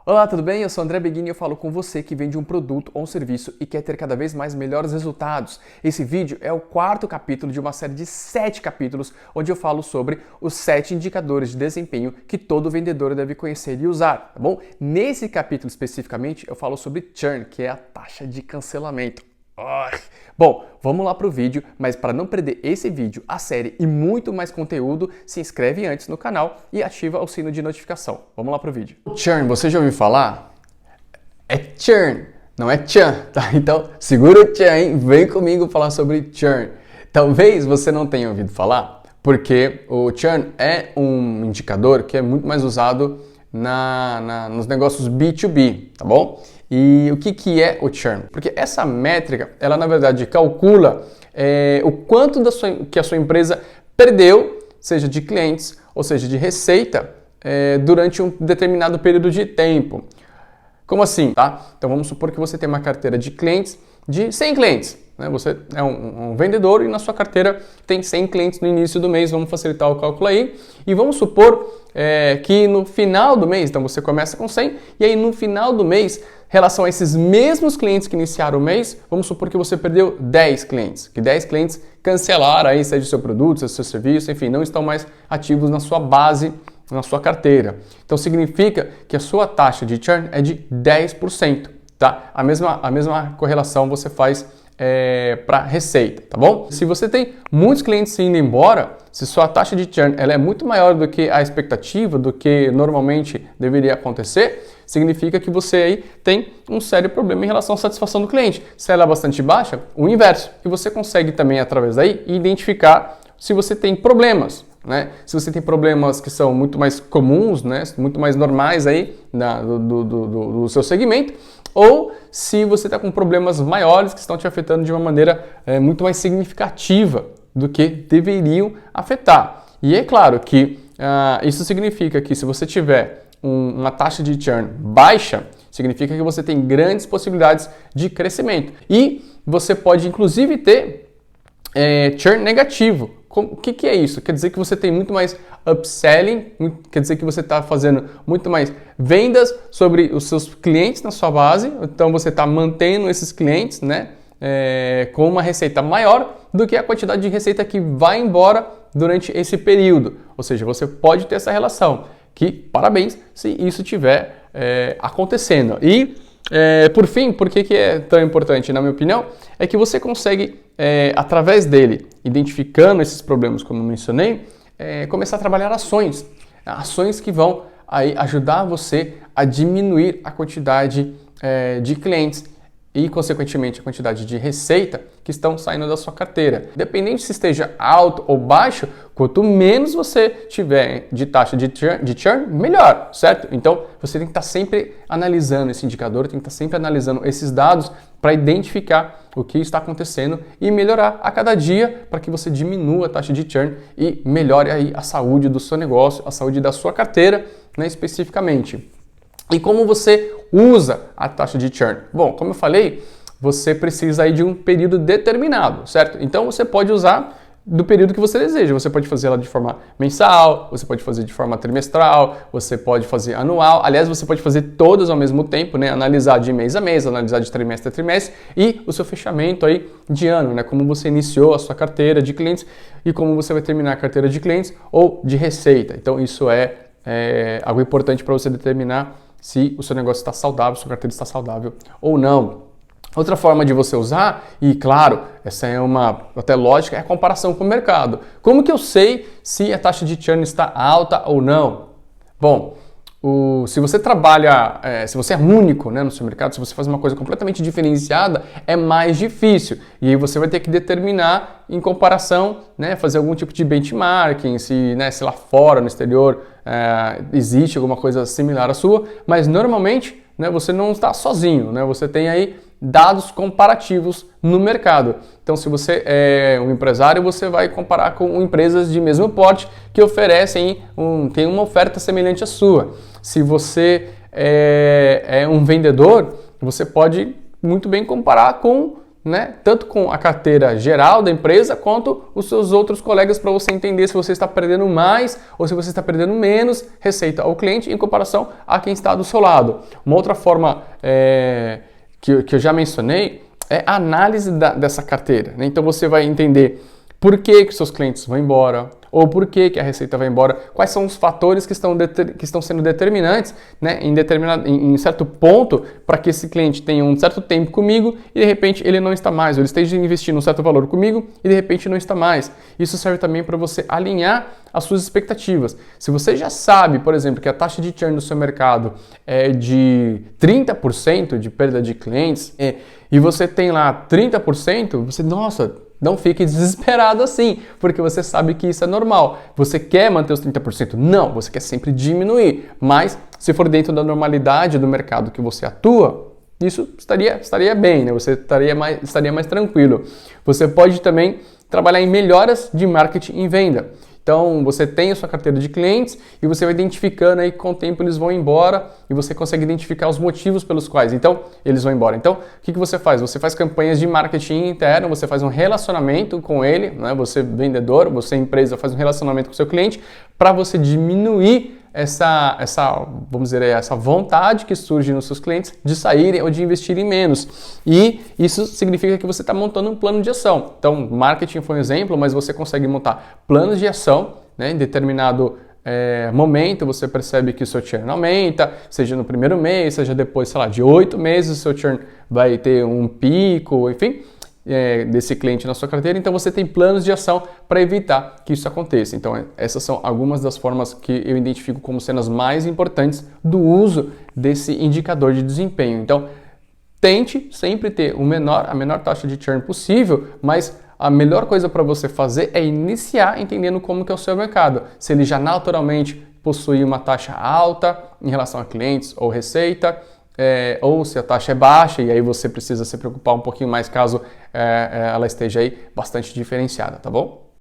Olá, tudo bem? Eu sou André Beguini e eu falo com você que vende um produto ou um serviço e quer ter cada vez mais melhores resultados. Esse vídeo é o quarto capítulo de uma série de 7 capítulos onde eu falo sobre os 7 indicadores de desempenho que todo vendedor deve conhecer e usar, tá bom? Nesse capítulo especificamente eu falo sobre churn, que é a taxa de cancelamento. Bom, vamos lá pro vídeo, mas para não perder esse vídeo, a série e muito mais conteúdo, se inscreve antes no canal e ativa o sino de notificação. Vamos lá pro vídeo. Churn, você já ouviu falar? É churn, não é churn, tá? Então segura o churn, hein? Vem comigo falar sobre churn. Talvez você não tenha ouvido falar, porque o churn é um indicador que é muito mais usado nos negócios B2B, tá bom? E o que é o churn? Porque essa métrica, ela na verdade calcula o quanto que a sua empresa perdeu, seja de clientes ou seja de receita, durante um determinado período de tempo. Como assim? Tá? Então vamos supor que você tem uma carteira de clientes de 100 clientes. Né? Você é um vendedor e na sua carteira tem 100 clientes no início do mês, vamos facilitar o cálculo aí. E vamos supor que no final do mês, então você começa com 100 e aí no final do mês, em relação a esses mesmos clientes que iniciaram o mês, vamos supor que você perdeu 10 clientes, que 10 clientes cancelaram aí, seja o seu produto, seja o seu serviço, enfim, não estão mais ativos na sua base, na sua carteira. Então significa que a sua taxa de churn é de 10%, tá? A mesma correlação você faz para receita, tá bom? Se você tem muitos clientes indo embora, se sua taxa de churn ela é muito maior do que a expectativa, do que normalmente deveria acontecer, significa que você aí tem um sério problema em relação à satisfação do cliente. Se ela é bastante baixa, o inverso. E você consegue também, através daí, identificar se você tem problemas, né? Se você tem problemas que são muito mais comuns, né? Muito mais normais aí do seu segmento, ou se você está com problemas maiores que estão te afetando de uma maneira muito mais significativa do que deveriam afetar. E é claro que isso significa que se você tiver uma taxa de churn baixa, significa que você tem grandes possibilidades de crescimento. E você pode inclusive ter churn negativo. O que é isso? Quer dizer que você tem muito mais upselling, quer dizer que você está fazendo muito mais vendas sobre os seus clientes na sua base, então você está mantendo esses clientes, né, com uma receita maior do que a quantidade de receita que vai embora durante esse período. Ou seja, você pode ter essa relação, que parabéns se isso estiver acontecendo. E por fim, por que é tão importante, na minha opinião, é que você consegue, através dele, identificando esses problemas, como eu mencionei, começar a trabalhar ações que vão aí ajudar você a diminuir a quantidade de clientes e, consequentemente, a quantidade de receita que estão saindo da sua carteira. Independente se esteja alto ou baixo, quanto menos você tiver de taxa de churn, melhor, certo? Então, você tem que estar sempre analisando esse indicador, tem que estar sempre analisando esses dados para identificar o que está acontecendo e melhorar a cada dia para que você diminua a taxa de churn e melhore aí a saúde do seu negócio, a saúde da sua carteira, né, especificamente. E como você usa a taxa de churn? Bom, como eu falei, você precisa aí de um período determinado, certo? Então você pode usar do período que você deseja. Você pode fazer ela de forma mensal, você pode fazer de forma trimestral, você pode fazer anual. Aliás, você pode fazer todas ao mesmo tempo, né? Analisar de mês a mês, analisar de trimestre a trimestre e o seu fechamento aí de ano, né? Como você iniciou a sua carteira de clientes e como você vai terminar a carteira de clientes ou de receita. Então isso é algo importante para você determinar se o seu negócio está saudável, sua carteira está saudável ou não. Outra forma de você usar, e claro, essa é uma até lógica, é a comparação com o mercado. Como que eu sei se a taxa de churn está alta ou não? Bom, se você trabalha, se você é único, né, no seu mercado, se você faz uma coisa completamente diferenciada, é mais difícil. E aí você vai ter que determinar em comparação, né, fazer algum tipo de benchmarking, se lá fora, no exterior, existe alguma coisa similar à sua, mas normalmente, né, você não está sozinho, né, você tem aí dados comparativos no mercado. Então, se você é um empresário, você vai comparar com empresas de mesmo porte que oferecem, tem uma oferta semelhante à sua. Se você é um vendedor, você pode muito bem comparar com né, tanto com a carteira geral da empresa quanto os seus outros colegas para você entender se você está perdendo mais ou se você está perdendo menos receita ao cliente em comparação a quem está do seu lado. Uma outra forma que eu já mencionei é a análise dessa carteira, né? Então você vai entender por que seus clientes vão embora, ou por que a receita vai embora, quais são os fatores que estão sendo determinantes, né, em certo ponto para que esse cliente tenha um certo tempo comigo e de repente ele não está mais, ou ele esteja investindo um certo valor comigo e de repente não está mais. Isso serve também para você alinhar as suas expectativas. Se você já sabe, por exemplo, que a taxa de churn do seu mercado é de 30% de perda de clientes e você tem lá 30%, você, nossa, não fique desesperado assim, porque você sabe que isso é normal. Você quer manter os 30%? Não, você quer sempre diminuir. Mas se for dentro da normalidade do mercado que você atua, isso estaria bem, né? Você estaria mais tranquilo. Você pode também trabalhar em melhoras de marketing e venda. Então, você tem a sua carteira de clientes e você vai identificando aí com o tempo eles vão embora e você consegue identificar os motivos pelos quais, então, eles vão embora. Então, o que você faz? Você faz campanhas de marketing interno, você faz um relacionamento com ele, né? Você vendedor, você empresa faz um relacionamento com o seu cliente para você diminuir vamos dizer, essa vontade que surge nos seus clientes de saírem ou de investirem menos. E isso significa que você está montando um plano de ação. Então, marketing foi um exemplo, mas você consegue montar planos de ação, né? Em determinado momento você percebe que o seu churn aumenta, seja no primeiro mês, seja depois, sei lá, de 8 meses o seu churn vai ter um pico, enfim, desse cliente na sua carteira, então você tem planos de ação para evitar que isso aconteça. Então essas são algumas das formas que eu identifico como sendo as mais importantes do uso desse indicador de desempenho. Então tente sempre ter a menor taxa de churn possível, mas a melhor coisa para você fazer é iniciar entendendo como que é o seu mercado. Se ele já naturalmente possui uma taxa alta em relação a clientes ou receita, ou se a taxa é baixa e aí você precisa se preocupar um pouquinho mais caso ela esteja aí bastante diferenciada, tá bom?